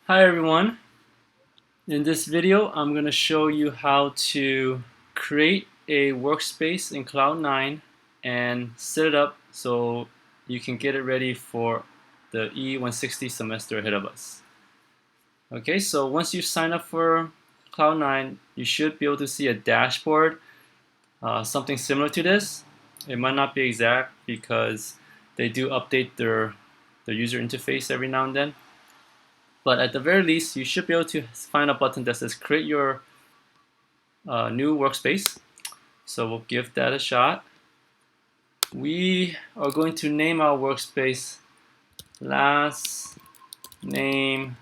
Hi everyone. In this video, I'm going to show you how to create a workspace in Cloud9 and set it up so you can get it ready for the E160 semester ahead of us. Okay, so once you sign up for Cloud9, you should be able to see a dashboard, something similar to this. It might not be exact because they do update their user interface every now and then. But at the very least, you should be able to find a button that says create your new workspace. So we'll give that a shot. We are going to name our workspace last name,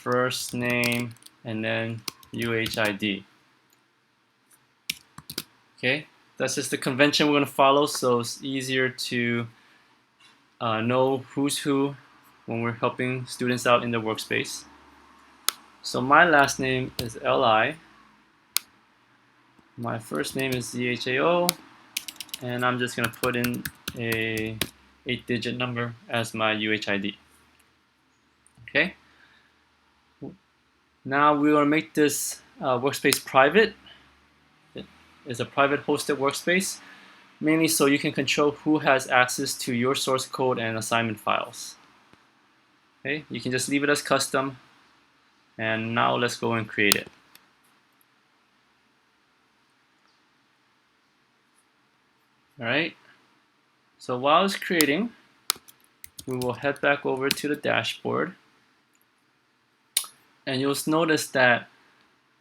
first name, and then UHID. Okay, that's just the convention we're going to follow, so it's easier to know who's who when we're helping students out in the workspace. So my last name is LI. My first name is ZHAO, and I'm just going to put in a 8-digit number as my UHID. Okay. Now we want to make this workspace private. It is a private hosted workspace, mainly so you can control who has access to your source code and assignment files. Okay, you can just leave it as custom, and now let's go and create it. All right. So while it's creating, we will head back over to the dashboard, and you'll notice that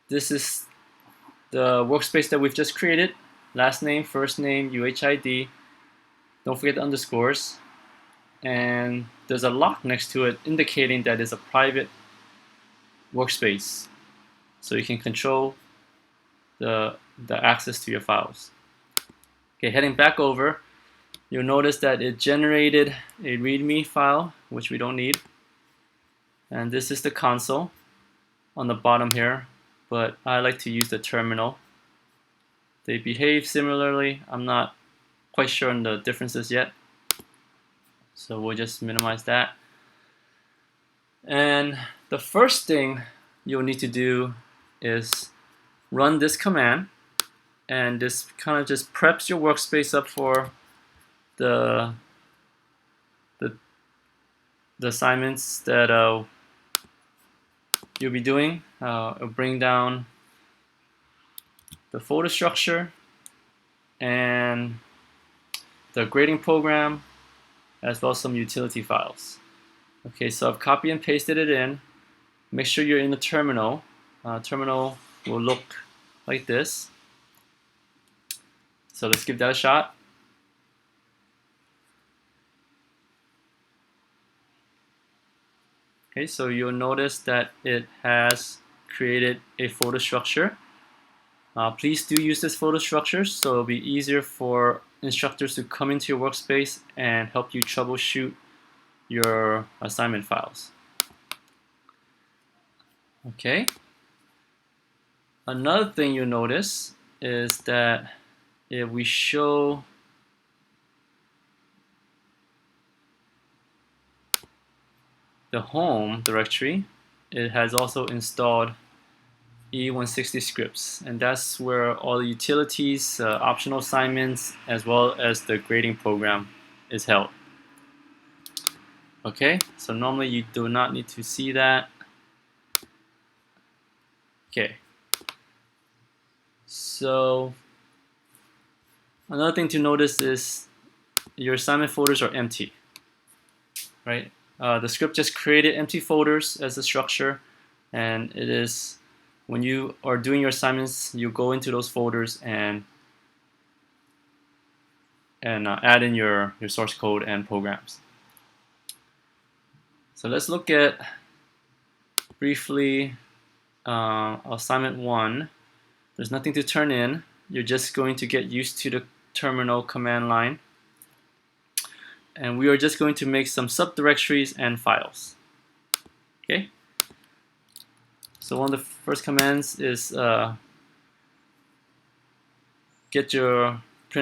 this is the workspace that we've just created. Last name, first name, UHID. Don't forget the underscores. And there's a lock next to it indicating that it's a private workspace. So you can control the access to your files. Okay, heading back over, you'll notice that it generated a README file, which we don't need. And this is the console on the bottom here, but I like to use the terminal. They behave similarly. I'm not quite sure on the differences yet, so we'll just minimize that. And the first thing you'll need to do is run this command, and this kind of just preps your workspace up for the assignments that you'll be doing. It'll bring down the folder structure and the grading program, as well as some utility files. Okay, so I've copied and pasted it in. Make sure you're in the terminal. Terminal will look like this. So let's give that a shot. Okay, so you'll notice that it has created a folder structure. Please do use this folder structure so it'll be easier for instructors to come into your workspace and help you troubleshoot your assignment files. Okay. Another thing you'll notice is that if we show the home directory, it has also installed E160 scripts, and that's where all the utilities, optional assignments, as well as the grading program is held. Okay, so normally you do not need to see that. Okay, so another thing to notice is your assignment folders are empty, right? The script just created empty folders as a structure, and it is when you are doing your assignments, you go into those folders and add in your source code and programs. So let's look at briefly assignment 1. There's nothing to turn in. You're just going to get used to the terminal command line. And we are just going to make some subdirectories and files. Okay? So one of the first commands is print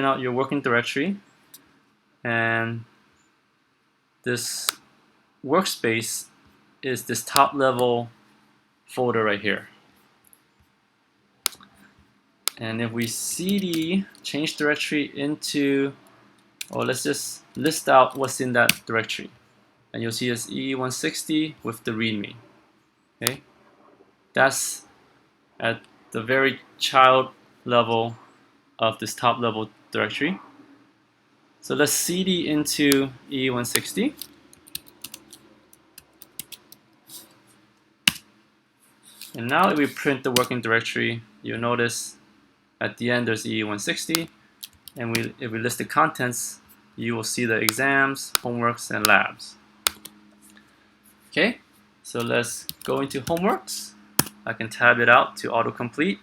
out your working directory, and this workspace is this top level folder right here. And if we cd change directory into, or let's just list out what's in that directory, and you'll see it's E160 with the README. Okay, that's at the very child level of this top level directory. So let's cd into E160. And now if we print the working directory, you'll notice at the end there's E160. And if we list the contents, you will see the exams, homeworks, and labs. Okay, so let's go into homeworks. I can tab it out to autocomplete.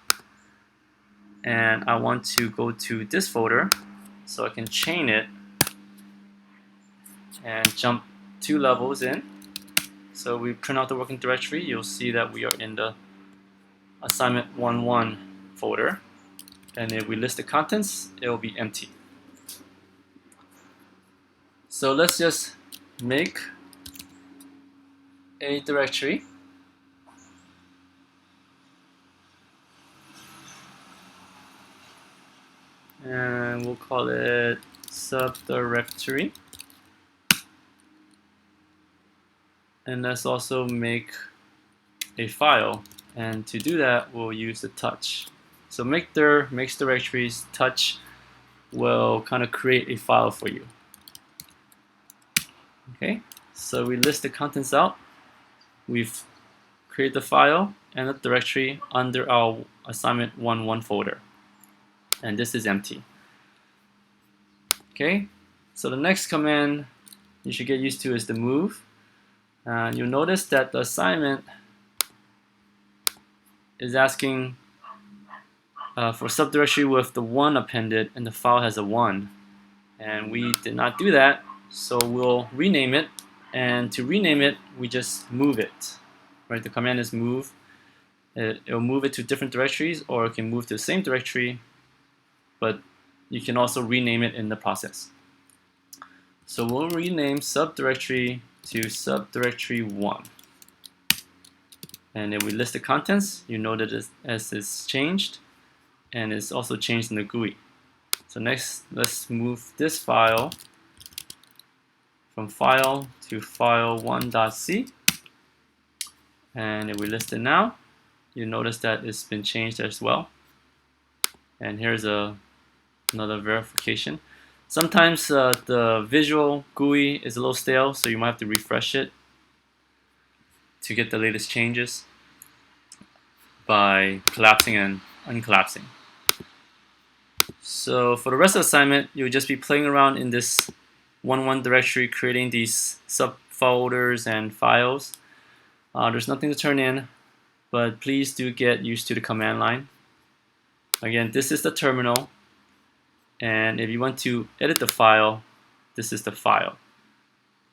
And I want to go to this folder, so I can chain it and jump 2 levels in. So we print out the working directory, you'll see that we are in the assignment 1.1 folder. And if we list the contents, it will be empty. So let's just make a directory. And we'll call it subdirectory. And let's also make a file. And to do that, we'll use the touch. So makedir makes directories, touch will kind of create a file for you. Okay, so we list the contents out. We've created the file and the directory under our assignment 1.1 folder. And this is empty. Okay, so the next command you should get used to is the move. And you'll notice that the assignment is asking for subdirectory with the 1 appended, and the file has a 1. And we did not do that, so we'll rename it. And to rename it, we just move it. Right? The command is move. It'll move it to different directories, or it can move to the same directory, but you can also rename it in the process. So we'll rename subdirectory to subdirectory 1. And if we list the contents, you know that it's changed, and it's also changed in the GUI. So next, let's move this file from file to file1.c. And if we list it now, you notice that it's been changed as well. And here's another verification. Sometimes the visual GUI is a little stale, so you might have to refresh it to get the latest changes by collapsing and uncollapsing. So for the rest of the assignment, you'll just be playing around in this 1.1 directory, creating these subfolders and files. There's nothing to turn in, but please do get used to the command line. Again, this is the terminal, and if you want to edit the file, this is the file.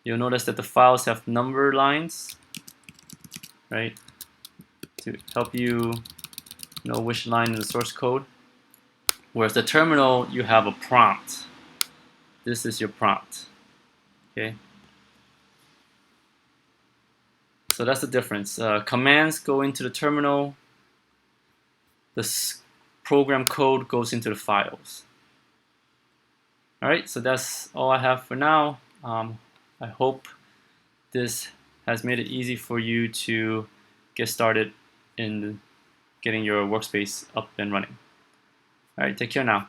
You'll notice that the files have number lines, right, to help you know which line in the source code. Whereas the terminal, you have a prompt. This is your prompt. Okay. So that's the difference. Commands go into the terminal. The program code goes into the files. All right. So that's all I have for now. I hope this has made it easy for you to get started in getting your workspace up and running. All right, take care now.